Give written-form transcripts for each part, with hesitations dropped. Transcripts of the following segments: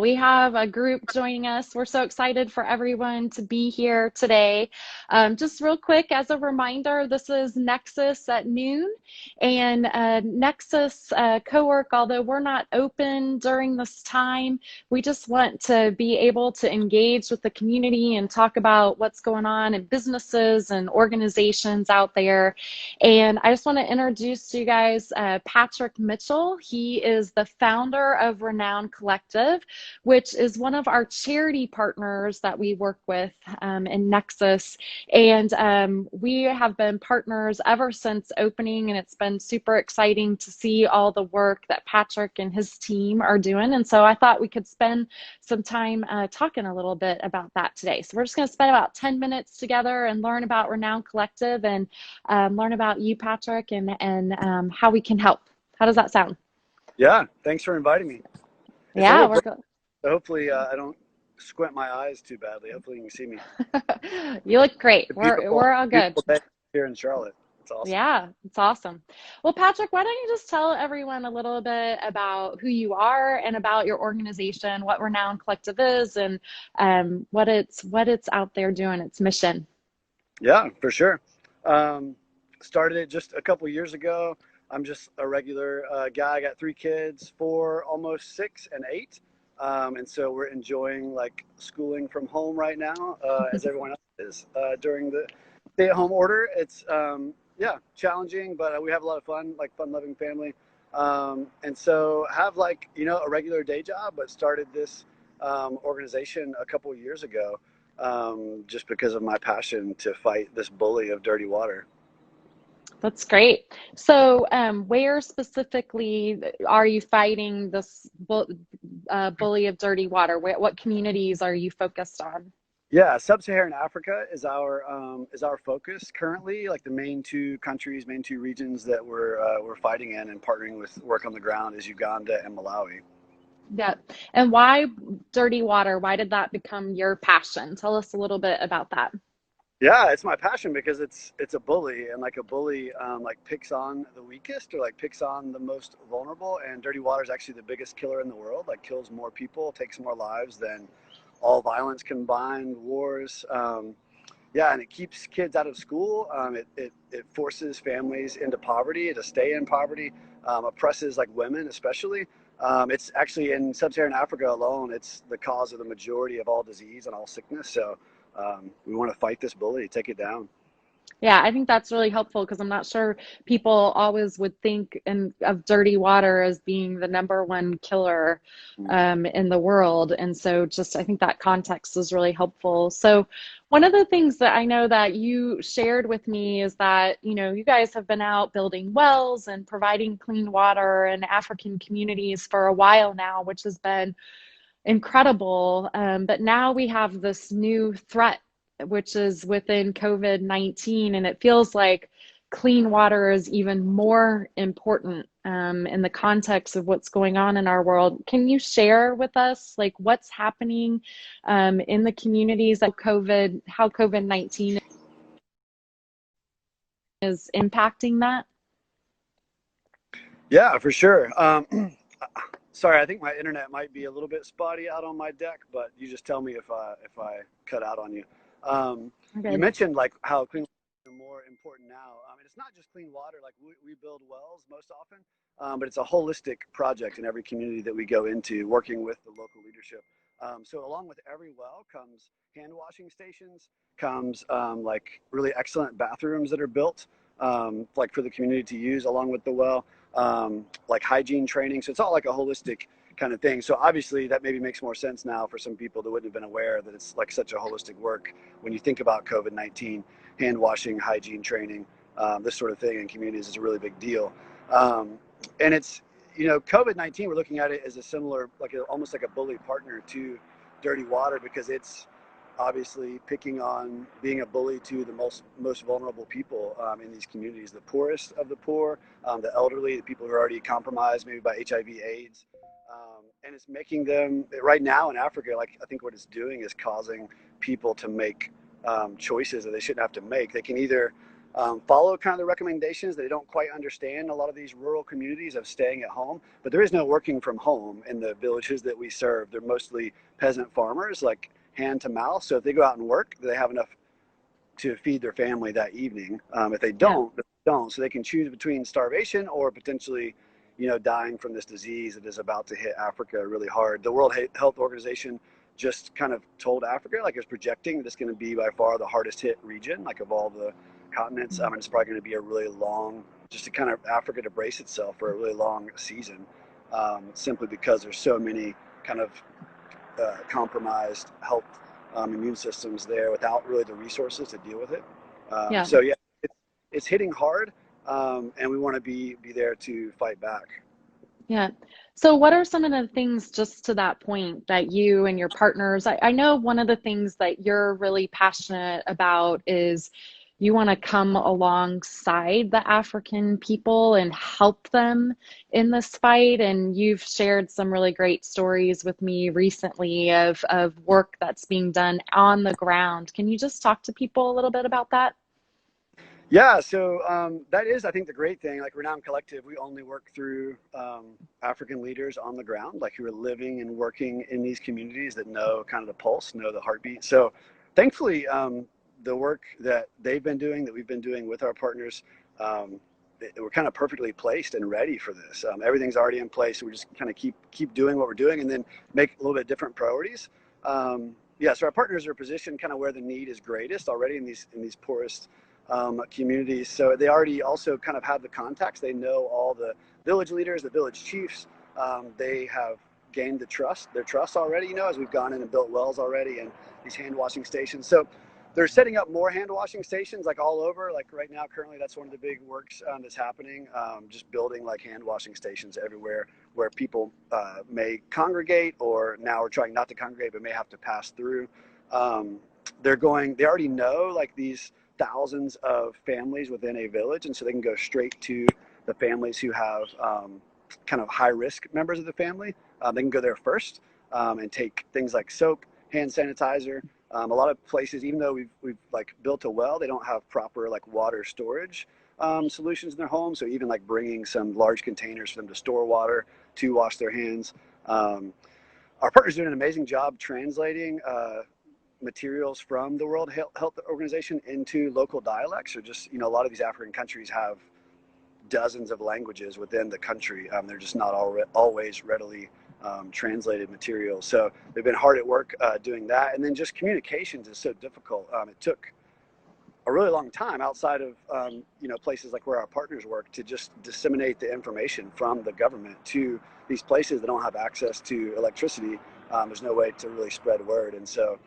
We have a group joining us. We're so excited for everyone to be here today. Just real quick, as a reminder, this is Nexus at noon. And Nexus co-work, although we're not open during this time, we just want to be able to engage with the community and talk about what's going on in businesses and organizations out there. And I just want to introduce to you guys Patrick Mitchell. He is the founder of Renown Collective, which is one of our charity partners that we work with in Nexus. And we have been partners ever since opening, and it's been super exciting to see all the work that Patrick and his team are doing. And so I thought we could spend some time talking a little bit about that today. So we're just going to spend about 10 minutes together and learn about Renown Collective and learn about you, Patrick, and how we can help. How does that sound? Yeah, thanks for inviting me. It's a Yeah, little we're bright, good. so hopefully I don't squint my eyes too badly. Hopefully you can see me. You look great. It's a We're all good. beautiful day here in Charlotte. It's awesome. Yeah, it's awesome. Well, Patrick, why don't you just tell everyone a little bit about who you are and about your organization, what Renown Collective is, and what it's out there doing, its mission. Yeah, for sure. Started it just a couple years ago. I'm just a regular guy. I got 3 kids, 4, almost 6, and 8. And so we're enjoying like schooling from home right now, as everyone else is during the stay-at-home order. It's yeah, challenging, but we have a lot of fun, like fun-loving family. And so have like a regular day job, but started this organization a couple years ago, just because of my passion to fight this bully of dirty water. That's great. So, where specifically are you fighting this bully of dirty water? What communities are you focused on? Yeah, sub-Saharan Africa is our focus currently. Like the main 2 countries, main 2 regions that we're fighting in and partnering with work on the ground is Uganda and Malawi. Yeah. And why dirty water? Why did that become your passion? Tell us a little bit about that. Yeah, it's my passion because it's a bully, and like a bully like picks on the weakest or like picks on the most vulnerable. And dirty water is actually the biggest killer in the world. Like kills more people, takes more lives than all violence combined, wars. Yeah, and it keeps kids out of school. It forces families into poverty to stay in poverty. Oppresses like women especially. It's actually in sub-Saharan Africa alone. It's the cause of the majority of all disease and all sickness. So we want to fight this bully, take it down. Yeah, I think that's really helpful because I'm not sure people always would think of dirty water as being the number one killer in the world. And so just I think that context is really helpful. So one of the things that I know that you shared with me is that, you guys have been out building wells and providing clean water in African communities for a while now, which has been incredible. But now we have this new threat, which is within COVID-19, and it feels like clean water is even more important in the context of what's going on in our world. Can you share with us like what's happening in the communities that how COVID-19 is impacting that? Yeah, for sure. Sorry, I think my internet might be a little bit spotty out on my deck, but you just tell me if I cut out on you. You Okay. mentioned like how clean water is more important now. I mean, it's not just clean water. Like we build wells most often, but it's a holistic project in every community that we go into, working with the local leadership. So along with every well comes hand washing stations, comes like really excellent bathrooms that are built, like for the community to use along with the well, like hygiene training. So it's all like a holistic kind of thing. So obviously that maybe makes more sense now for some people that wouldn't have been aware that it's like such a holistic work when you think about COVID-19, hand washing, hygiene training, this sort of thing in communities is a really big deal. And it's, COVID-19, we're looking at it as a similar, like almost like a bully partner to dirty water, because it's obviously picking on being a bully to the most vulnerable people in these communities, the poorest of the poor, the elderly, the people who are already compromised maybe by HIV/AIDS. And it's making them, right now in Africa, like I think what it's doing is causing people to make choices that they shouldn't have to make. They can either follow kind of the recommendations. They don't quite understand a lot of these rural communities of staying at home, but there is no working from home in the villages that we serve. They're mostly peasant farmers, like hand to mouth. So if they go out and work, they have enough to feed their family that evening. If they Yeah. don't. So they can choose between starvation or potentially, dying from this disease that is about to hit Africa really hard. The World Health Organization just kind of told Africa, like it's projecting that it's going to be by far the hardest hit region, like of all the continents. It's probably going to be a really long, just to kind of Africa to brace itself for a really long season, simply because there's so many kind of compromised health immune systems there without really the resources to deal with it. Yeah. So yeah, it's hitting hard, and we want to be there to fight back. Yeah. So, what are some of the things, just to that point, that you and your partners, I know one of the things that you're really passionate about is you want to come alongside the African people and help them in this fight. And you've shared some really great stories with me recently of work that's being done on the ground. Can you just talk to people a little bit about that? Yeah, so that is, I think, the great thing. Like Renown Collective, we only work through African leaders on the ground, like who are living and working in these communities that know kind of the pulse, know the heartbeat. So thankfully, the work that they've been doing, that we've been doing with our partners, we're kind of perfectly placed and ready for this. Everything's already in place. So we just kind of keep doing what we're doing and then make a little bit different priorities. Yeah, so our partners are positioned kind of where the need is greatest already in these poorest communities. So they already also kind of have the contacts. They know all the village leaders, the village chiefs. They have gained their trust already, as we've gone in and built wells already and these hand washing stations. So they're setting up more hand washing stations like all over. Like right now, currently, that's one of the big works that's happening. Just building like hand washing stations everywhere where people may congregate, or now we're trying not to congregate, but may have to pass through. They already know like these thousands of families within a village, and so they can go straight to the families who have kind of high risk members of the family. They can go there first and take things like soap, hand sanitizer. A lot of places, even though we've like built a well, they don't have proper like water storage solutions in their home. So even like bringing some large containers for them to store water to wash their hands. Our partner's doing an amazing job translating materials from the World Health Organization into local dialects, or just, a lot of these African countries have dozens of languages within the country. They're just not always readily translated materials. So they've been hard at work doing that. And then just communications is so difficult. It took a really long time outside of places like where our partners work to just disseminate the information from the government to these places that don't have access to electricity. There's no way to really spread word. And so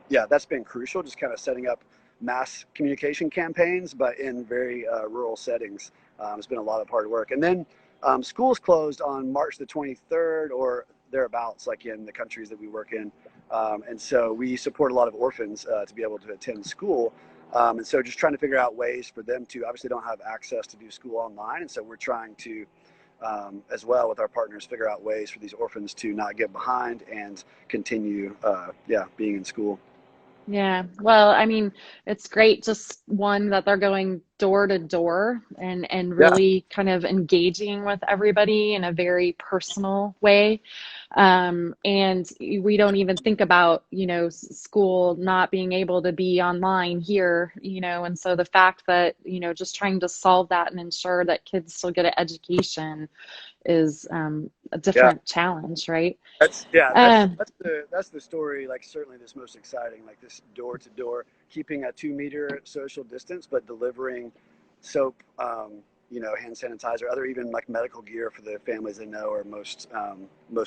yeah, that's been crucial, just kind of setting up mass communication campaigns, but in very rural settings. It's been a lot of hard work. And then schools closed on March the 23rd or thereabouts, like in the countries that we work in. And so we support a lot of orphans to be able to attend school. And so just trying to figure out ways for them to, obviously don't have access to do school online. And so we're trying to, as well with our partners, figure out ways for these orphans to not get behind and continue, being in school. Yeah. Well, I mean, it's great, just one, that they're going door to door and Yeah, really kind of engaging with everybody in a very personal way. And we don't even think about, school not being able to be online here, and so the fact that, just trying to solve that and ensure that kids still get an education is a yeah. different challenge, right? That's yeah, that's Um, that's the that's the story. Like certainly this most exciting, like this door to door, keeping a 2 meter social distance, but delivering soap, hand sanitizer, other even like medical gear for the families they know are most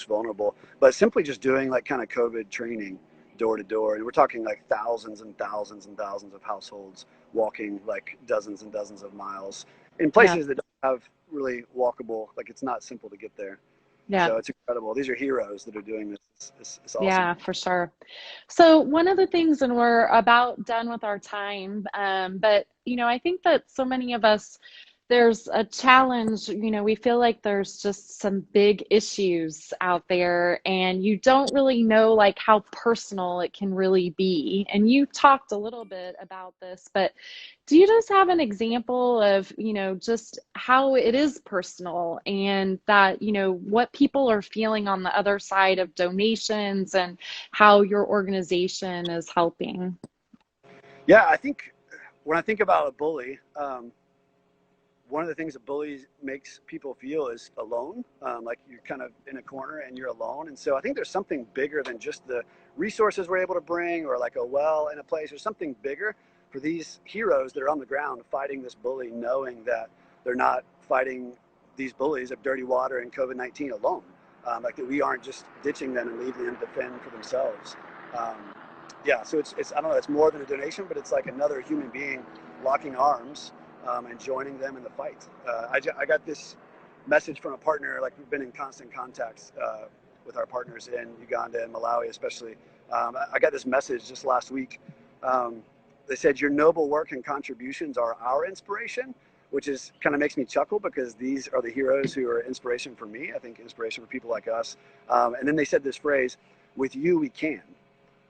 vulnerable. But simply just doing like kind of COVID training door to door, and we're talking like thousands and thousands and thousands of households walking like dozens and dozens of miles in yeah, places that don't have really walkable. Like it's not simple to get there. yeah. So it's incredible. These are heroes that are doing this. It's awesome. Yeah, for sure. So one of the things, and we're about done with our time, but I think that so many of us there's a challenge, we feel like there's just some big issues out there, and you don't really know like how personal it can really be. And you talked a little bit about this, but do you just have an example of, just how it is personal, and that, what people are feeling on the other side of donations, and how your organization is helping? Yeah, I think when I think about a bully, one of the things that bullies makes people feel is alone, like you're kind of in a corner and you're alone. And so I think there's something bigger than just the resources we're able to bring, or like a well in a place. There's something bigger for these heroes that are on the ground fighting this bully, knowing that they're not fighting these bullies of dirty water and COVID-19 alone. Like that we aren't just ditching them and leaving them to fend for themselves. Um, yeah, so it's I don't know, it's more than a donation, but it's like another human being locking arms, and joining them in the fight. I got this message from a partner, like we've been in constant contact with our partners in Uganda and Malawi especially. I got this message just last week. They said, your noble work and contributions are our inspiration, which is kind of makes me chuckle, because these are the heroes who are inspiration for me. I think inspiration for people like us. And then they said this phrase, with you we can.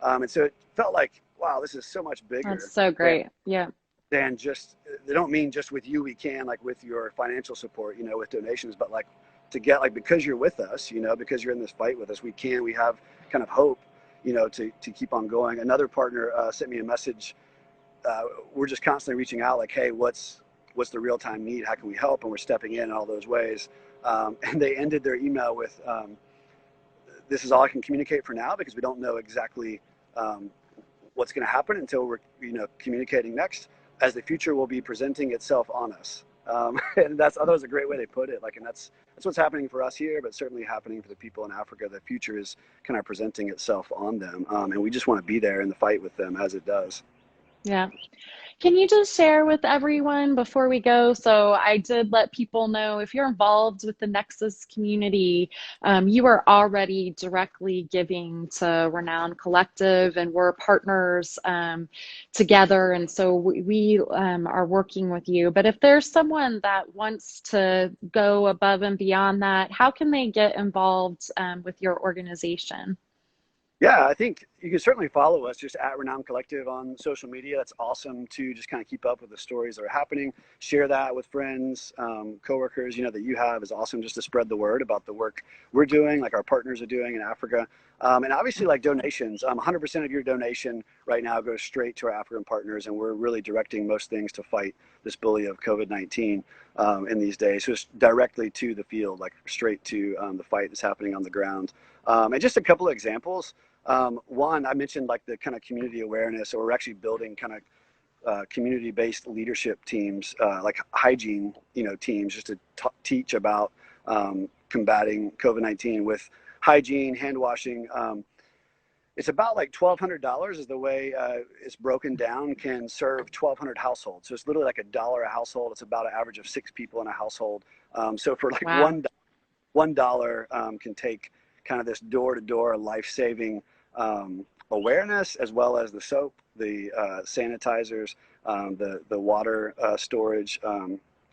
And so it felt like, wow, this is so much That's bigger so than, great. Yeah. than just, they don't mean just with you we can, like with your financial support, with donations, but like to get, like, because you're with us, because you're in this fight with us, we have kind of hope, to keep on going. Another partner sent me a message. We're just constantly reaching out, like, hey, what's the real-time need? How can we help? And we're stepping in all those ways. And they ended their email with, this is all I can communicate for now, because we don't know exactly what's going to happen until we're communicating next, as the future will be presenting itself on us. And that was a great way they put it. Like, and that's what's happening for us here, but certainly happening for the people in Africa. The future is kind of presenting itself on them, and we just want to be there in the fight with them as it does. Yeah. Can you just share with everyone before we go? So I did let people know, if you're involved with the Nexus community, you are already directly giving to Renown Collective, and we're partners together. And so we are working with you. But if there's someone that wants to go above and beyond that, how can they get involved with your organization? Yeah, I think you can certainly follow us just at Renown Collective on social media. That's awesome to just kind of keep up with the stories that are happening. Share that with friends, coworkers, that you have. Is awesome, just to spread the word about the work we're doing, like our partners are doing in Africa. And obviously, like donations, 100% of your donation right now goes straight to our African partners, and we're really directing most things to fight this bully of COVID-19 in these days. So it's directly to the field, like straight to the fight that's happening on the ground. And just a couple of examples. One, I mentioned like the kind of community awareness, or we're actually building kind of community-based leadership teams, like hygiene, teams, just to teach about combating COVID-19 with hygiene, hand washing. It's about like $1,200 is the way it's broken down, can serve 1,200 households. So it's literally like $1 a household. It's about an average of 6 people in a household. So for like Wow. $1 can take kind of this door-to-door life-saving awareness, as well as the soap, the sanitizers, the water storage.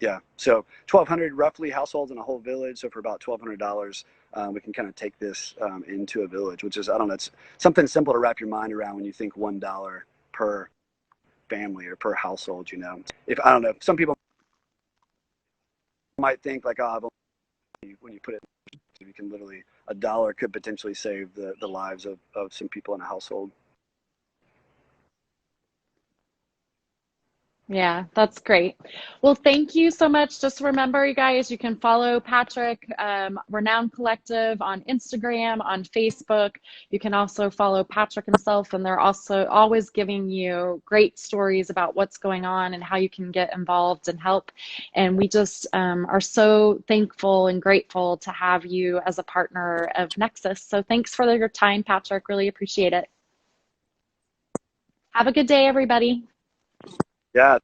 Yeah, so 1,200 roughly households in a whole village. So for about $1,200, we can kind of take this into a village, which is, I don't know, it's something simple to wrap your mind around when you think $1 per family or per household. If I don't know, some people might think like, oh, when you put it, you can literally, $1 could potentially save the lives of some people in a household. Yeah, that's great. Well, thank you so much. Just remember, you guys, you can follow Patrick, Renown Collective, on Instagram, on Facebook. You can also follow Patrick himself, and they're also always giving you great stories about what's going on and how you can get involved and help. And we just are so thankful and grateful to have you as a partner of Nexus. So thanks for your time, Patrick. Really appreciate it. Have a good day, everybody. Yeah.